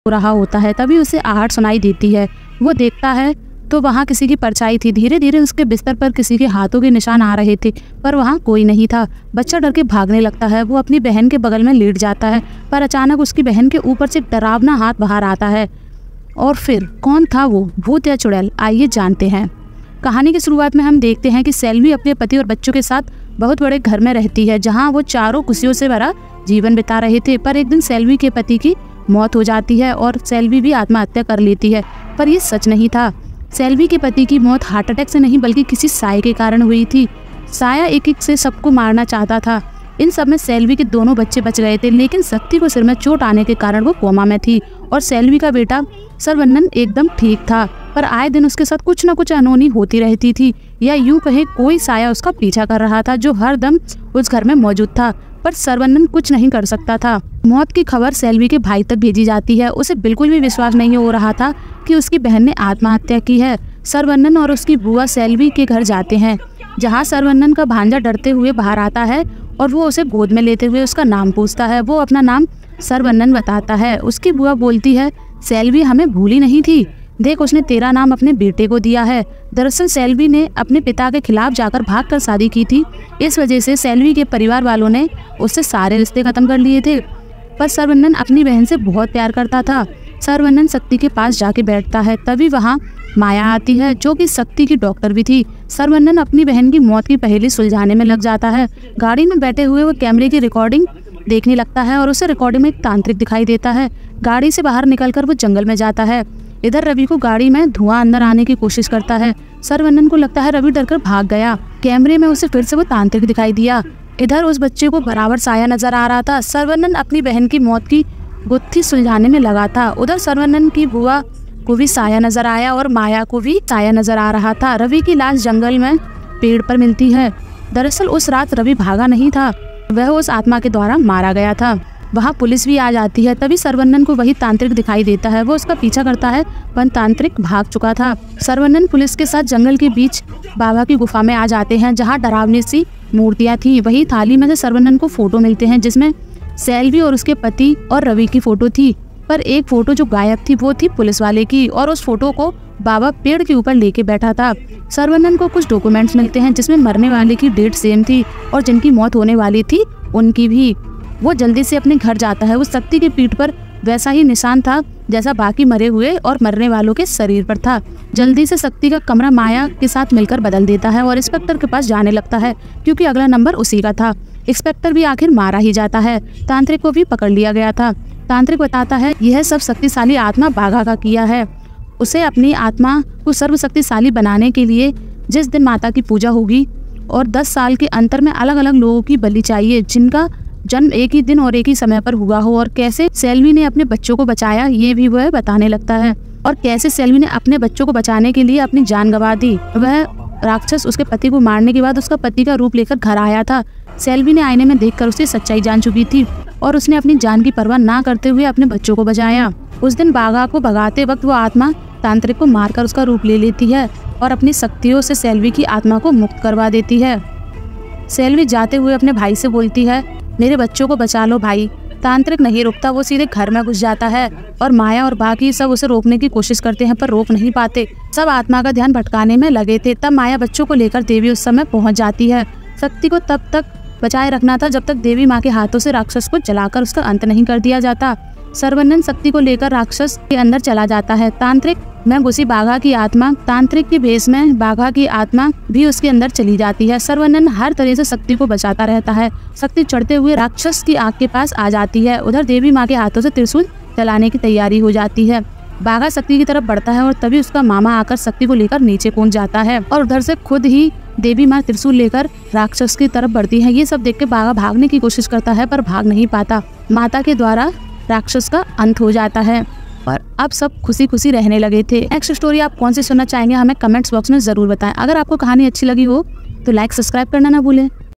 हो रहा होता है। तभी उसे आहट सुनाई देती है। वो देखता है तो वहाँ किसी की परछाई थी। धीरे धीरे उसके बिस्तर पर किसी के हाथों के निशान आ रहे थे, पर वहाँ कोई नहीं था। बच्चा डर के भागने लगता है। वो अपनी बहन के बगल में लेट जाता है, पर अचानक उसकी बहन के ऊपर से डरावना हाथ बाहर आता है। और फिर कौन था वो, भूत या चुड़ैल? आइए जानते हैं। कहानी की शुरुआत में हम देखते हैं कि सेल्वी अपने पति और बच्चों के साथ बहुत बड़े घर में रहती है, जहाँ वो चारों खुशियों से भरा जीवन बिता रहे थे। पर एक दिन सेल्वी के पति की मौत हो जाती है और सेल्वी भी आत्महत्या कर लेती है। पर ये सच नहीं था। सेल्वी के पति की मौत हार्ट अटैक से नहीं बल्कि किसी साये के कारण हुई थी। साया एक एक से सबको मारना चाहता था। इन सब में सेल्वी के दोनों बच्चे बच गए थे, लेकिन शक्ति को सिर में चोट आने के कारण वो कोमा में थी। और सेल्वी का बेटा सरवनन एकदम ठीक था, पर आए दिन उसके साथ कुछ न कुछ अनहोनी होती रहती थी, या यूं कहे कोई साया उसका पीछा कर रहा था जो हर दम उस घर में मौजूद था। पर सरवनन कुछ नहीं कर सकता था। मौत की खबर सेल्वी के भाई तक भेजी जाती है। उसे बिल्कुल भी विश्वास नहीं हो रहा था कि उसकी बहन ने आत्महत्या की है। सरवनन और उसकी बुआ सेल्वी के घर जाते हैं, जहां सरवनन का भांजा डरते हुए बाहर आता है और वो उसे गोद में लेते हुए उसका नाम पूछता है। वो अपना नाम सरवनन बताता है। उसकी बुआ बोलती है, सेल्वी हमें भूली नहीं थी, देख उसने तेरा नाम अपने बेटे को दिया है। दरअसल सेल्वी ने अपने पिता के खिलाफ जाकर भागकर शादी की थी। इस वजह से सेल्वी के परिवार वालों ने उससे सारे रिश्ते खत्म कर लिए थे। पर सरवनन अपनी बहन से बहुत प्यार करता था। सरवनन शक्ति के पास जाके बैठता है। तभी वहाँ माया आती है, जो कि शक्ति की डॉक्टर भी थी। सरवनन अपनी बहन की मौत की पहेली सुलझाने में लग जाता है। गाड़ी में बैठे हुए वो कैमरे की रिकॉर्डिंग देखने लगता है और उसे रिकॉर्डिंग में एक तांत्रिक दिखाई देता है। गाड़ी से बाहर निकलकर वो जंगल में जाता है। इधर रवि को गाड़ी में धुआं अंदर आने की कोशिश करता है। सरवनन को लगता है रवि डरकर भाग गया। कैमरे में उसे फिर से वो तांत्रिक दिखाई दिया। इधर उस बच्चे को बराबर साया नजर आ रहा था। सरवनन अपनी बहन की मौत की गुत्थी सुलझाने में लगा था। उधर सरवनन की बुआ को भी साया नजर आया और माया को भी साया नजर आ रहा था। रवि की लाश जंगल में पेड़ पर मिलती है। दरअसल उस रात रवि भागा नहीं था, वह उस आत्मा के द्वारा मारा गया था। वहाँ पुलिस भी आ जाती है। तभी सरवनन को वही तांत्रिक दिखाई देता है। वो उसका पीछा करता है, पर तांत्रिक भाग चुका था। सरवनन पुलिस के साथ जंगल के बीच बाबा की गुफा में आ जाते हैं, जहाँ डरावनी सी मूर्तियाँ थी। वही थाली में से सरवनन को फोटो मिलते हैं, जिसमें सेल्वी और उसके पति और रवि की फोटो थी। पर एक फोटो जो गायब थी वो थी पुलिस वाले की, और उस फोटो को बाबा पेड़ के ऊपर लेके बैठा था। सरवनन को कुछ डॉक्यूमेंट्स मिलते हैं, जिसमें मरने वाले की डेट सेम थी और जिनकी मौत होने वाली थी उनकी भी। वो जल्दी से अपने घर जाता है। उस शक्ति की पीठ पर वैसा ही निशान था जैसा बाकी मरे हुए और मरने वालों के शरीर पर था। जल्दी से शक्ति का कमरा माया के साथ मिलकर बदल देता है और इंस्पेक्टर के पास जाने लगता है, क्योंकि अगला नंबर उसी का था। इंस्पेक्टर भी आखिर मारा ही जाता है। तांत्रिक को भी पकड़ लिया गया था। तांत्रिक बताता है यह सब शक्तिशाली आत्मा बाघा का किया है। उसे अपनी आत्मा को सर्वशक्तिशाली बनाने के लिए जिस दिन माता की पूजा होगी और 10 साल के अंतर में अलग अलग लोगों की बलि चाहिए, जिनका जन्म एक ही दिन और एक ही समय पर हुआ हो। और कैसे सेल्वी ने अपने बच्चों को बचाया ये भी वह बताने लगता है, और कैसे सेल्वी ने अपने बच्चों को बचाने के लिए अपनी जान गंवा दी। वह राक्षस उसके पति को मारने के बाद उसका पति का रूप लेकर घर आया था। सेल्वी ने आईने में देखकर उसकी सच्चाई जान चुकी थी और उसने अपनी जान की परवाह ना करते हुए अपने बच्चों को बचाया। उस दिन बाघा को भगाते वक्त वो आत्मा तांत्रिक को मारकर उसका रूप ले लेती है और अपनी शक्तियों से सेल्वी की आत्मा को मुक्त करवा देती है। सेल्वी जाते हुए अपने भाई से बोलती है, मेरे बच्चों को बचा लो भाई। तांत्रिक नहीं रुकता, वो सीधे घर में घुस जाता है और माया और बाकी सब उसे रोकने की कोशिश करते हैं, पर रोक नहीं पाते। सब आत्मा का ध्यान भटकाने में लगे थे। तब माया बच्चों को लेकर देवी उस समय पहुंच जाती है। शक्ति को तब तक बचाए रखना था जब तक देवी माँ के हाथों से राक्षस को जलाकर उसका अंत नहीं कर दिया जाता। सरवनन शक्ति को लेकर राक्षस के अंदर चला जाता है। तांत्रिक में घुसी बाघा की आत्मा, तांत्रिक के भेष में बाघा की आत्मा भी उसके अंदर चली जाती है। सरवनन हर तरह से शक्ति को बचाता रहता है। शक्ति चढ़ते हुए राक्षस की आग के पास आ जाती है। उधर देवी माँ के हाथों से त्रिशूल चलाने की तैयारी हो जाती है। बाघा शक्ति की तरफ बढ़ता है और तभी उसका मामा आकर शक्ति को लेकर नीचे कूद जाता है और उधर से खुद ही देवी माँ त्रिशूल लेकर राक्षस की तरफ बढ़ती है। ये सब देख के बाघा भागने की कोशिश करता है, पर भाग नहीं पाता। माता के द्वारा राक्षस का अंत हो जाता है और अब सब खुशी खुशी रहने लगे थे। नेक्स्ट स्टोरी आप कौन सी सुनना चाहेंगे हमें कमेंट्स बॉक्स में जरूर बताएं। अगर आपको कहानी अच्छी लगी हो तो लाइक सब्सक्राइब करना ना भूलें।